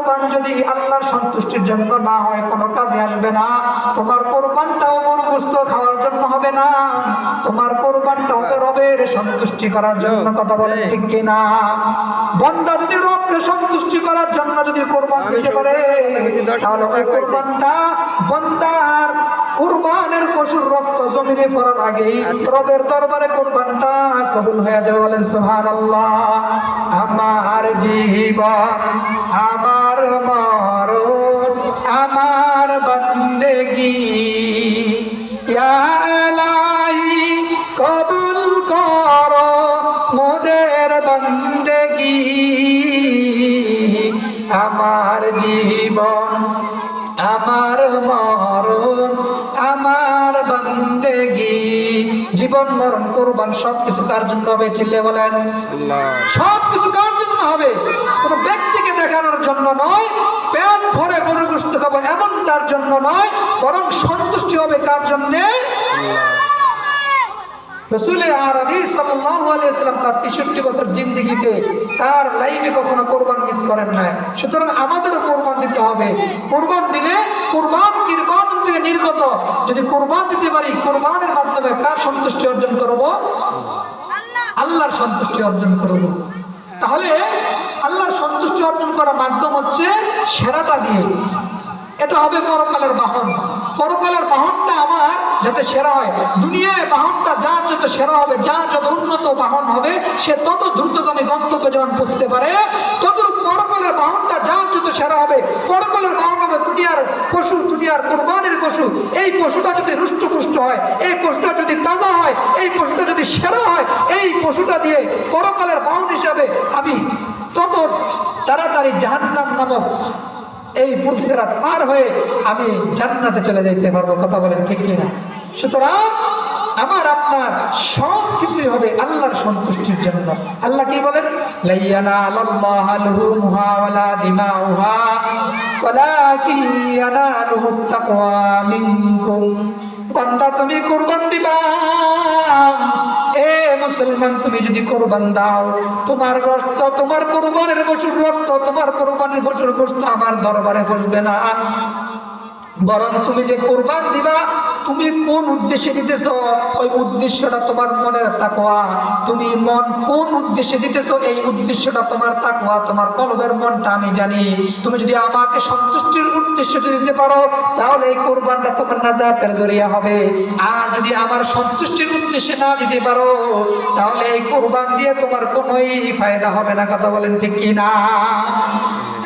কোরবান যদি আল্লাহর সন্তুষ্টির জন্য না হয় কোনো কাজে আসবে না। তোমার কোরবানটাও গরু গোশত খাওয়ার জন্য হবে না, তোমার কোরবানটা হবে রবের সন্তুষ্টি করার জন্য। কথা বলেন ঠিক কিনা? বান্দা যদি রবকে সন্তুষ্টি করার জন্য যদি কোরবান দিতে পারে, তাহলে ওই কোরবানটা বান্দার কুরবানের পশুর রক্ত জমিনে পড়ার আগেই রবের দরবারে কুরবানটা কবুল হয়ে যাবে। বলেন সুবহানাল্লাহ। আমার জীবন, আমার মরণ, আমার বন্দেগী, ইয়া ইলাহি কবুল করো মোদের বন্দেগী। আমার জীবন, আমার মরণ, আমার বন্দেগী। জীবন মরণ কুরবান সবকিছু কার জন্য হবে? চিল্লে বলেন আল্লাহ। সবকিছু কার জন্য হবে? কোন ব্যক্তিকে দেখানোর জন্য নয়, পেট ভরে গরু গোশত খাবো এমন তার জন্য নয়, বরং সন্তুষ্টি হবে কার জন্য? রাসূল আরবি সাল্লাল্লাহু আলাইহি ওয়াসাল্লাম তার ৬৩ বছর জিন্দেগিতে তার লাইফে কখনো কুরবান মিস করেন না। সুতরাং আমাদেরও কুরবান দিতে হবে। কুরবান দিলে কুরবান থেকে নির্গত যদি কুরবান দিতে পারি, কুরবানের মাধ্যমে কার সন্তুষ্টি অর্জন করব? আল্লাহর সন্তুষ্টি অর্জন করব। তাহলে আল্লাহর সন্তুষ্টি অর্জন করার মাধ্যম হচ্ছে সেরাটা দিয়ে। এটা হবে পরকালের বাহন। পরকালের বাহনটা আমার যাতে সেরা হয়। দুনিয়ায় বাহনটা যার যত সেরা হবে, যার যত উন্নত বাহন হবে, সে তত দ্রুতগামী গন্তব্যে যেমন পৌঁছতে পারে, ততটুক পরকালের বাহনটা যার যত সেরা হবে, পরকালের বাহন হবে দুনিয়ার পশু, দুনিয়ার কুরবানির পশু। এই পশুটা যদি রুষ্টপুষ্ট হয়, এই পশুটা যদি তাজা হয়, এই পশুটা যদি সেরা হয়, এই পশুটা দিয়ে পরকালের বাহন হিসাবে আমি তত তাড়াতাড়ি জাহান্নাম নামক এই ফুলসিরাত পার হয়ে আমি জান্নাতে চলে যাইতে পারবো। কথা বলেন ঠিক কিনা? সুতরাং আমার আপনার সব কিছুই হবে আল্লাহর সন্তুষ্টির জন্য। আল্লাহ কি বলেন? লাইয়ানালাল্লাহু লুহুমুহা ওয়ালা দিমাউহা ওয়ালাকিন ইয়ানালুহুত তাকওয়া মিনকুম। বান্দা তুমি কুরবান দিবা, এ মুসলমান তুমি যদি কুরবান দাও, তোমার রক্ত, তোমার কুরবানের পশুর রক্ত, তোমার কুরবানের পশুর গোশত আমার দরবারে পৌঁছবে না, বরং তুমি যে কুরবান দিবা তুমি কোন উদ্দেশ্যে দিতেছো ওই উদ্দেশ্যটা তোমার মনের তাকওয়া। তুমি মন কোন উদ্দেশ্যে দিতেছো এই উদ্দেশ্যটা তোমার তাকওয়া, তোমার কলবের মনটা আমি জানি। তুমি যদি আমাকে সন্তুষ্টির উদ্দেশ্যে দিতে পারো তাহলে এই কুরবানটা তোমার নাজাতের জরিয়া হবে। আর যদি আমার সন্তুষ্টির উদ্দেশ্যে না দিতে পারো তাহলে এই কুরবান দিয়ে তোমার কোনোই ফায়দা হবে না। কথা বলেন ঠিক কি না?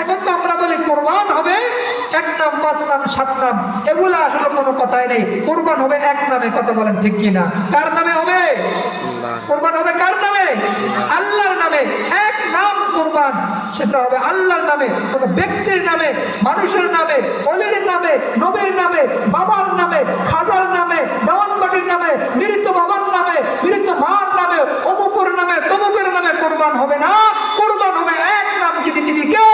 এখন তো আমরা বলি কুরবান হবে ১ নাম, ৫ নাম, ৭ নাম, এগুলো আসলে কোনো কথাই নেই। কুরবান হবে এক নামে। কথা বলেন ঠিক কিনা? কার নামে হবে? কুরবান হবে কার নামে? আল্লাহর নামে। এক নাম কুরবান, সেটা হবে আল্লাহর নামে, কোনো ব্যক্তির নামে, মানুষের নামে, অলির নামে, নবীর নামে, বাবার নামে, খাজার নামে, দেওয়ানবাগির নামে, মৃত বাবার নামে, মৃত মার নামে, অমুকের নামে, তমুকের নামে কুরবান হবে না। কুরবান হবে এক নাম, যিনি তিনি কে?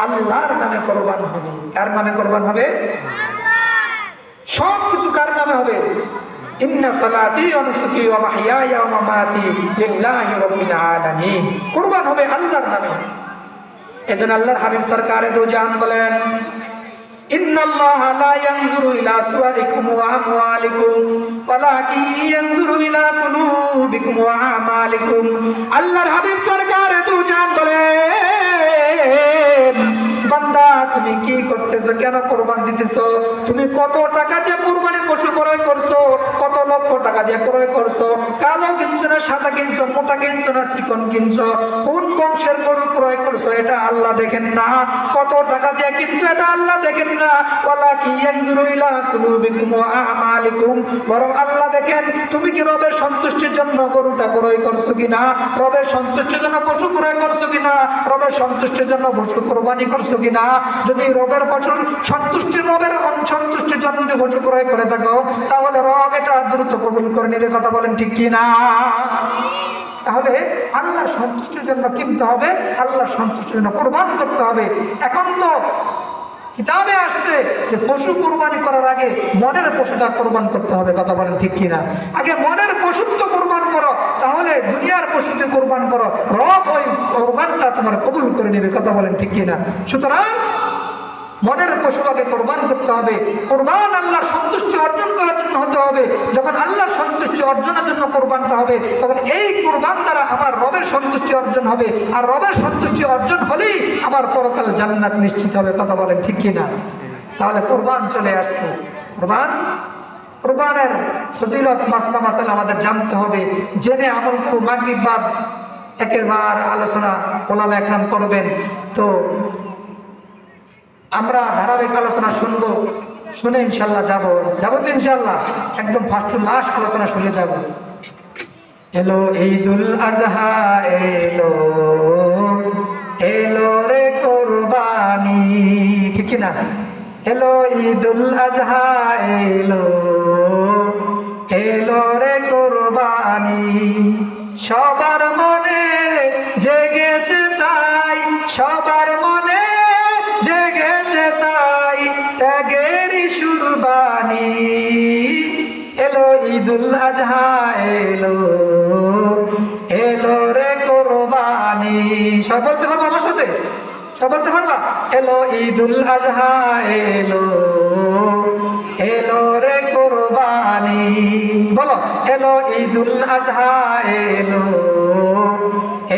আল্লাহর নামে কুরবান হবে। কার নামে কুরবান হবে? সব কিছু কার নামে হবে? ইন্না সালাতি ওয়া নুসুকি ওয়া মাহইয়ায়া ওয়া মামাতি লিল্লাহি রাব্বিল আলামিন। কুরবান হবে আল্লাহর নামে। এজন্য আল্লাহর হাবিব সরকারে দো জান বলেন, ইন্নাল্লাহা লা ইয়ানজুরু ইলা সুওয়ারিকুম ওয়া আমওয়ালিকুম ওয়ালাকিন ইয়ানজুরু ইলা কুলুবিকুম ওয়া আমালিকুম। আল্লাহর হাবিব সরকারে দো জান বলেন, বান্দা তুমি কি করতেছো? কেন কুরবান দিতেছো? তুমি কত টাকা দিয়ে কুরবানির পশু ক্রয় করছো? কত লক্ষ টাকা দিয়ে ক্রয় করছো? কালো কিনছো না সাদা কিনছো? মোটা কিনছো না চিকন কিনছো? কোন বংশের গরু ক্রয় করছো? এটা আল্লাহ দেখেন না। কত টাকা দিয়ে কিনছো? এটা আল্লাহ দেখেন না। ওয়ালাকিন ইয়ানজুরু ইলা কুলুবিকুম ওয়া আমালিকুম। বরং আল্লাহ দেখেন তুমি কি রবের সন্তুষ্টির জন্য গরুটা ক্রয় করছো কিনা, রবের সন্তুষ্টির জন্য পশু ক্রয় করছো কিনা, রবের সন্তুষ্টির জন্য পশু কুরবানি করছো কিনা। যদি রবের পশুর সন্তুষ্টির, রবের সন্তুষ্টির জন্য যদি পশু ক্রয় করে থাকো তাহলে রব এটা দ্রুত কবুল করে নিবে। কথা বলেন ঠিক কিনা? তাহলে আল্লাহর সন্তুষ্টির জন্য কিনতে হবে, আল্লাহর সন্তুষ্টির জন্য কুরবান করতে হবে। এখন তো কিতাবে আসছে যে পশু কোরবানি করার আগে মনের পশুটা কোরবান করতে হবে। কথা বলেন ঠিক কিনা? আগে মনের পশুত্ব কোরবান করো, তাহলে দুনিয়ার পশুতে কোরবান করো, রব ওই কোরবানটা তোমার কবুল করে নেবে। কথা বলেন ঠিক কিনা? সুতরাং মনের পশুটাকে কোরবান করতে হবে। কোরবান আল্লাহর সন্তুষ্টি অর্জন করার জন্য হতে হবে। যখন আল্লাহর সন্তুষ্টি অর্জনের জন্য কোরবানটা হবে, তখন এই কোরবান দ্বারা আমার রবের সন্তুষ্টি অর্জন হবে। আর রবের সন্তুষ্টি অর্জন হলেই আমার পরকাল জান্নাত নিশ্চিত হবে। কথা বলেন ঠিক কিনা? তাহলে কোরবান চলে আসছে। কোরবানের ফজিলত মাসলা মাসাইল আমাদের জানতে হবে, জেনে আমল করব। মাগরিব বাদ একেবারে আলোচনা ওলামা একরাম করবেন, তো আমরা ধারাবাহিক আলোচনা শুনবো। শুনে ইনশাল্লাহ যাবো তো ইনশাল্লাহ, একদম ফার্স্ট টু লাস্ট আলোচনা শুনে যাব। এলো ঈদুল আজহা, এলো এলো রে কোরবানি, ঠিক না? এলো ঈদুল আজহা, এলো এলো রে কোরবানি, সবার মনে জেগেছে তাই, সবার মনে জেগেছে তাই ত্যাগেরই সুরবানি। এলো ঈদুল আজহা, এলো এলো রে কোরবানি। সব বলতে পারবো আমার সাথে? সব বলতে পারবা? এলো ঈদুল আজহা, এলো এলো রে কোরবানি। বলো, এলো ঈদুল আজহা, এলো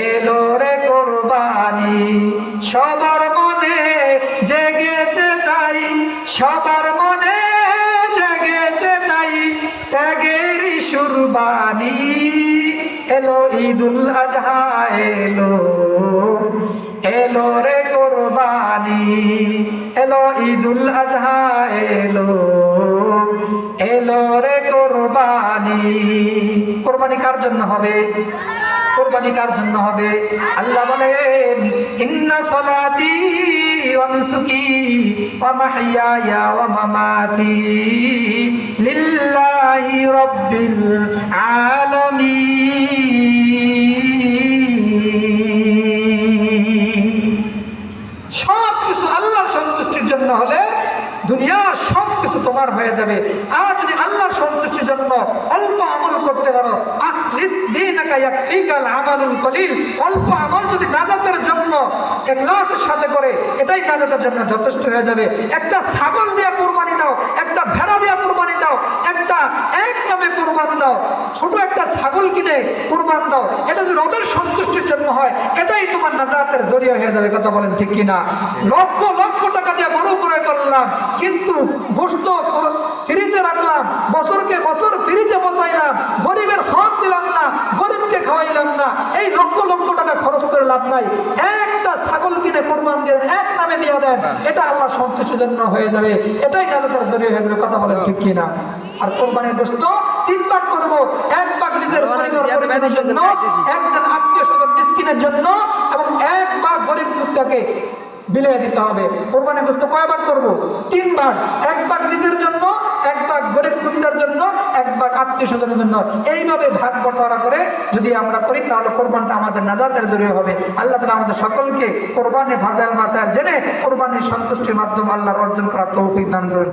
এলো রে কোরবানি, সবার মনে জেগেছে তাই, সবার মনে জেগেছে তাই ত্যাগেরই সুরবানি। এলো ঈদুল আজহা, এলো এলো রে কোরবানি, এলো ঈদুল আজহা, এলো এলো রে কোরবানি। কোরবানি কার জন্য হবে? কোরবানি কার জন্য হবে? আল্লাহ বলেন, ইন্না সলাতি ওয়া নুসুকি ওয়া মাহইয়ায়া ওয়া মামাতি লিল্লাহি রাব্বিল আলামিন। সব কিছু আল্লাহর সন্তুষ্টির জন্য হলে দুনিয়ার সব কিছু তোমার হয়ে যাবে। আর যদি আল্লাহর সন্তুষ্টির জন্য অল্প আমল করতে পারো, আখলিস দীনাকা ইয়াকফিকাল আমালুল কলিল, অল্প আমল যদি নাজাতের জন্য ইখলাসের সাথে করে, এটাই নাজাতের জন্য যথেষ্ট হয়ে যাবে। একটা ছাগল দিয়ে কুরবানি দাও, একটা ভেড়া দিয়ে কুরবানি দাও, একটা এক নামে কুরবান দাও, ছোট একটা ছাগল কিনে কুরবান দাও, এটা যদি রবের সন্তুষ্টির জন্য হয়, এটাই তোমার নাজাতের জরিয়া হয়ে যাবে। কথা বলেন ঠিক কিনা? লক্ষ লক্ষ টাকা দিয়ে বড় করে করলাম, কিন্তু গোশত ফ্রিজে রাখলাম, বছরকে বছর ফ্রিজে বসাইলাম, গরিবের হক দিলাম না, গরিবকে খাওয়াইলাম না, এই লক্ষ লক্ষ টাকা খরচ করে লাভ নাই। একটা ছাগল কিনে কোরবান দেন, এক নামে দিয়ে দেন, এটা আল্লাহ সন্তুষ্টির জন্য হয়ে যাবে, এটাই নাজাতের জরিয়া হয়ে যাবে। কথা বলেন ঠিক কিনা? আর কোরবানির গোশত 3 ভাগ করব, 1 ভাগ নিজের পরিবারের জন্য, একজন আত্মীয় স্বজন মিসকিনের জন্য, এবং 1 ভাগ গরিব কুত্তাকে বিলিয়ে দিতে হবে। কোরবানির গোশত কয় ভাগ করব? 3 ভাগ। 1 ভাগ নিজের জন্য, 1 ভাগ গরিব কুত্তার জন্য, 1 ভাগ আত্মীয় স্বজনের জন্য। এইভাবে ভাগ বটোয়ারা করে যদি আমরা করি, তাহলে কোরবানটা আমাদের নাজাতের জরিয়া হবে। আল্লাহ তাআলা আমাদের সকলকে কোরবানির ফাজাইল মাসাইল জেনে কোরবানির সন্তুষ্টির মাধ্যমে আল্লাহর অর্জন করার তৌফিক দান করুন।